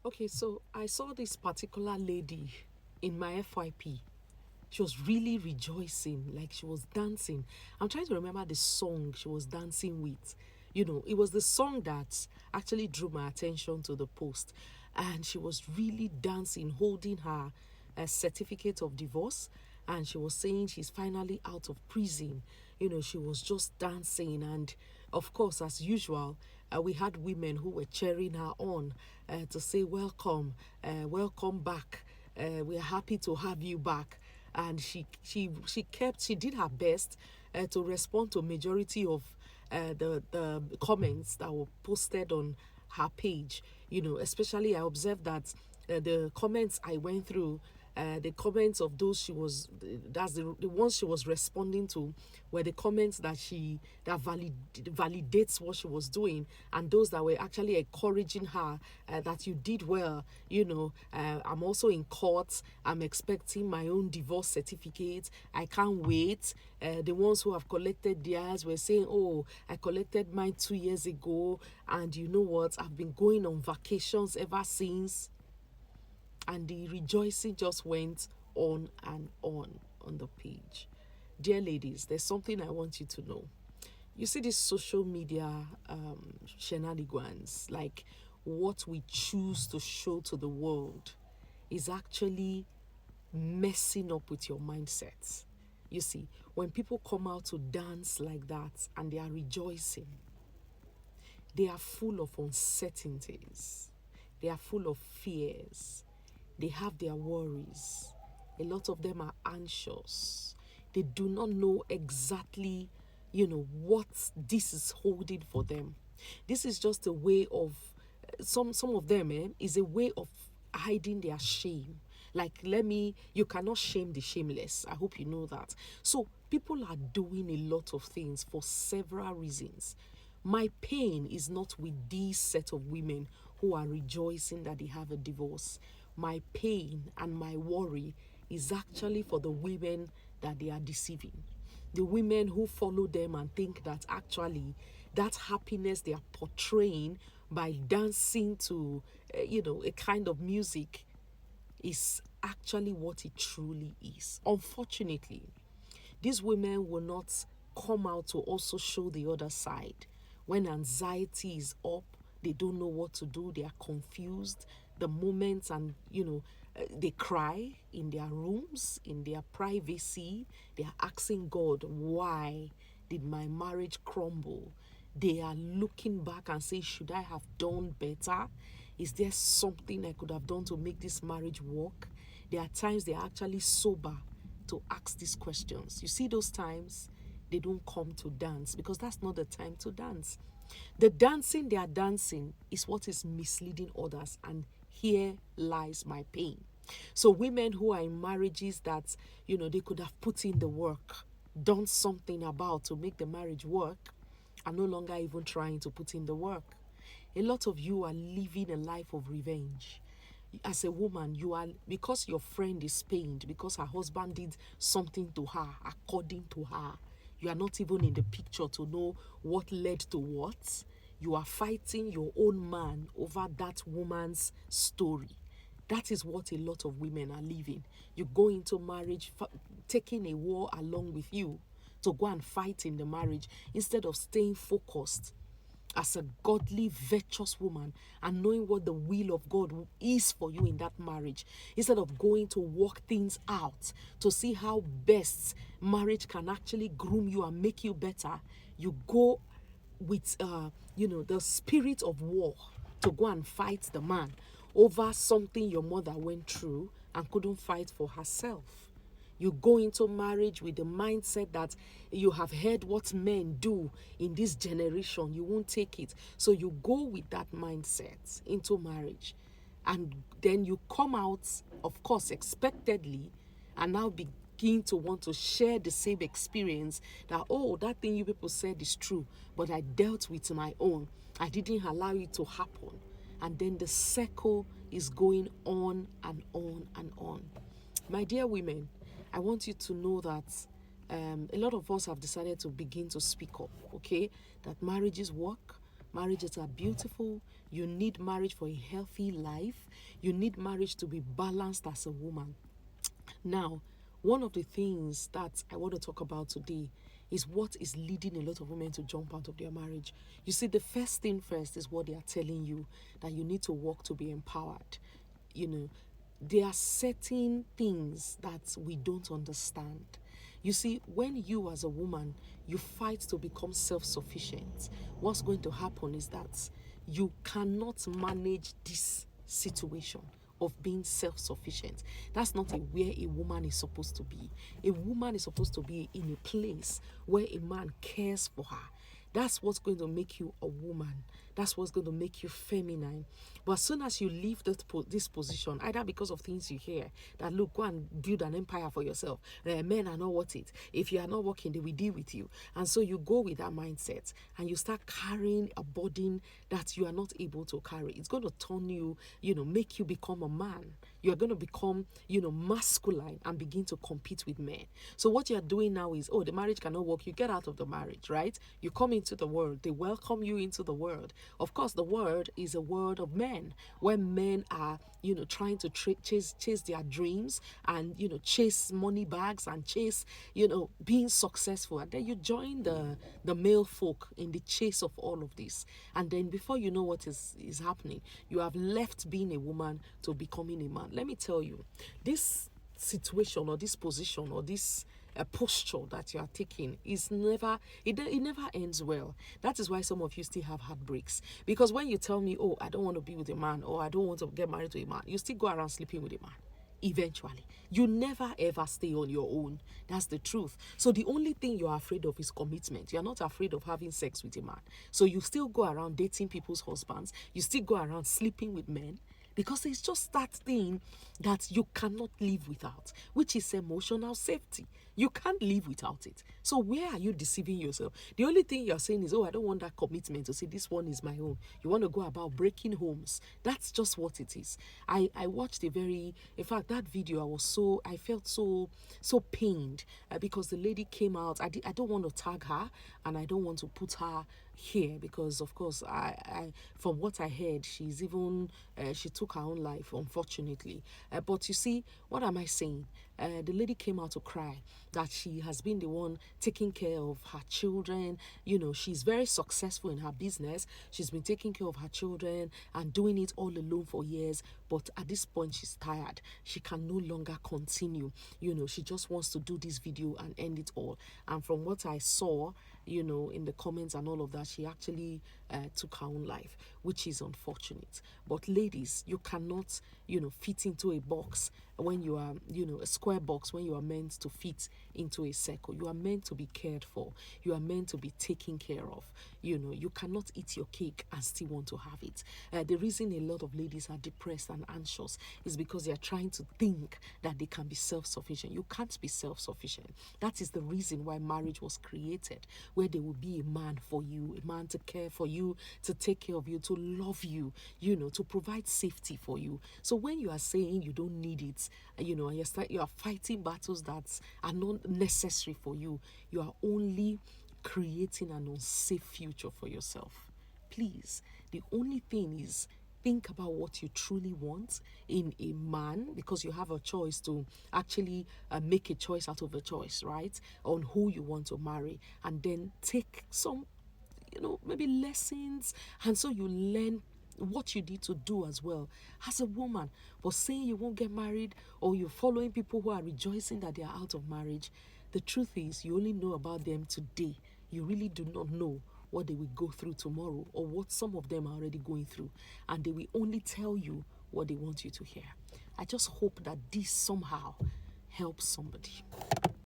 Okay, so I saw this particular lady in my FYP. She was really rejoicing, like she was dancing. I'm trying to remember the song she was dancing with. It was the song that actually drew my attention to the post. And she was really dancing, holding her certificate of divorce. And she was saying she's finally out of prison. She was just dancing. And of course, as usual, we had women who were cheering her on to say, welcome, welcome back. We are happy to have you back. And she did her best to respond to majority of the comments that were posted on her page. Especially I observed that the comments I went through, the comments of those that's the ones she was responding to, were the comments that validates what she was doing, and those that were actually encouraging her, that you did well. I'm also in court. I'm expecting my own divorce certificate. I can't wait. The ones who have collected theirs were saying, oh, I collected mine 2 years ago, and you know what, I've been going on vacations ever since. And the rejoicing just went on the page. Dear ladies, there's something I want you to know. You see these social media shenanigans, like what we choose to show to the world, is actually messing up with your mindset. You see, when people come out to dance like that and they are rejoicing, they are full of uncertainties, they are full of fears, they have their worries. A lot of them are anxious. They do not know exactly, what this is holding for them. This is just a way of, some of them is a way of hiding their shame. Like, you cannot shame the shameless. I hope you know that. So people are doing a lot of things for several reasons. My pain is not with these set of women who are rejoicing that they have a divorce. My pain and my worry is actually for the women that they are deceiving. The women who follow them and think that actually that happiness they are portraying by dancing to, a kind of music, is actually what it truly is. Unfortunately, these women will not come out to also show the other side. When anxiety is up, they don't know what to do, they are confused. The moments, and they cry in their rooms, in their privacy. They are asking God, why did my marriage crumble? They are looking back and say, should I have done better? Is there something I could have done to make this marriage work? There are times they are actually sober to ask these questions. You see, those times they don't come to dance because that's not the time to dance. The dancing they are dancing is what is misleading others, and here lies my pain. So women who are in marriages that they could have put in the work, done something about to make the marriage work, are no longer even trying to put in the work. A lot of you are living a life of revenge. As a woman, you are, because your friend is pained because her husband did something to her according to her. You are not even in the picture to know what led to what. You are fighting your own man over that woman's story. That is what a lot of women are living. You go into marriage taking a war along with you to go and fight in the marriage instead of staying focused as a godly, virtuous woman and knowing what the will of God is for you in that marriage, instead of going to work things out to see how best marriage can actually groom you and make you better. You go with the spirit of war to go and fight the man over something your mother went through and couldn't fight for herself. You go into marriage with the mindset that you have heard what men do in this generation, you won't take it. So you go with that mindset into marriage. And then you come out, of course, expectedly, and now begin to want to share the same experience that, oh, that thing you people said is true, but I dealt with my own. I didn't allow it to happen. And then the circle is going on and on and on. My dear women, I want you to know that a lot of us have decided to begin to speak up, okay? That marriages work, marriages are beautiful. You need marriage for a healthy life. You need marriage to be balanced as a woman. Now, one of the things that I want to talk about today is what is leading a lot of women to jump out of their marriage. You see, the first thing first is what they are telling you, that you need to work to be empowered. You know, there are certain things that we don't understand. You see, when you as a woman, you fight to become self-sufficient, what's going to happen is that you cannot manage this situation of being self-sufficient. That's not where a woman is supposed to be. A woman is supposed to be in a place where a man cares for her. That's what's going to make you a woman. That's what's going to make you feminine. But as soon as you leave this position, either because of things you hear, that look, go and build an empire for yourself. Men are not worth it. If you are not working, they will deal with you. And so you go with that mindset and you start carrying a burden that you are not able to carry. It's going to turn you, make you become a man. You're going to become, masculine and begin to compete with men. So what you're doing now is, the marriage cannot work. You get out of the marriage, right? You come into the world. They welcome you into the world. Of course, the world is a world of men, where men are, trying to chase their dreams and, chase money bags and chase, being successful. And then you join the male folk in the chase of all of this. And then before you know what is happening, you have left being a woman to becoming a man. Let me tell you, this situation or this position or this posture that you are taking is never ends well. That is why some of you still have heartbreaks, because when you tell me, I don't want to be with a man, or I don't want to get married to a man, you still go around sleeping with a man. Eventually, you never ever stay on your own. That's the truth. So the only thing you're afraid of is commitment. You're not afraid of having sex with a man. So you still go around dating people's husbands. You still go around sleeping with men, because it's just that thing that you cannot live without, which is emotional safety. You can't live without it. So where are you deceiving yourself? The only thing you're saying is, I don't want that commitment to say this one is my own. You want to go about breaking homes. That's just what it is. I watched in fact, that video, I felt so pained because the lady came out. I don't want to tag her, and I don't want to put her here, because of course I from what I heard, she's even she took her own life, unfortunately. But you see, what am I saying? The lady came out to cry that she has been the one taking care of her children. She's very successful in her business. She's been taking care of her children and doing it all alone for years. But at this point, she's tired. She can no longer continue. She just wants to do this video and end it all. And from what I saw, in the comments and all of that, she actually took her own life, which is unfortunate. But ladies, you cannot, fit into a box when you are, a square box, when you are meant to fit into a circle. You are meant to be cared for. You are meant to be taken care of. You cannot eat your cake and still want to have it. The reason a lot of ladies are depressed and anxious is because they are trying to think that they can be self-sufficient. You can't be self-sufficient. That is the reason why marriage was created, where there will be a man for you, a man to care for you, to take care of you, to love you, to provide safety for you. So when you are saying you don't need it, and you are fighting battles that are not necessary for you, you are only creating an unsafe future for yourself. Please, the only thing is, think about what you truly want in a man, because you have a choice to actually make a choice out of a choice, right? On who you want to marry, and then take some, maybe lessons, and so you learn what you need to do as well as a woman. But saying you won't get married, or you're following people who are rejoicing that they are out of marriage, the truth is you only know about them today. You really do not know what they will go through tomorrow, or what some of them are already going through, and they will only tell you what they want you to hear. I just hope that this somehow helps somebody.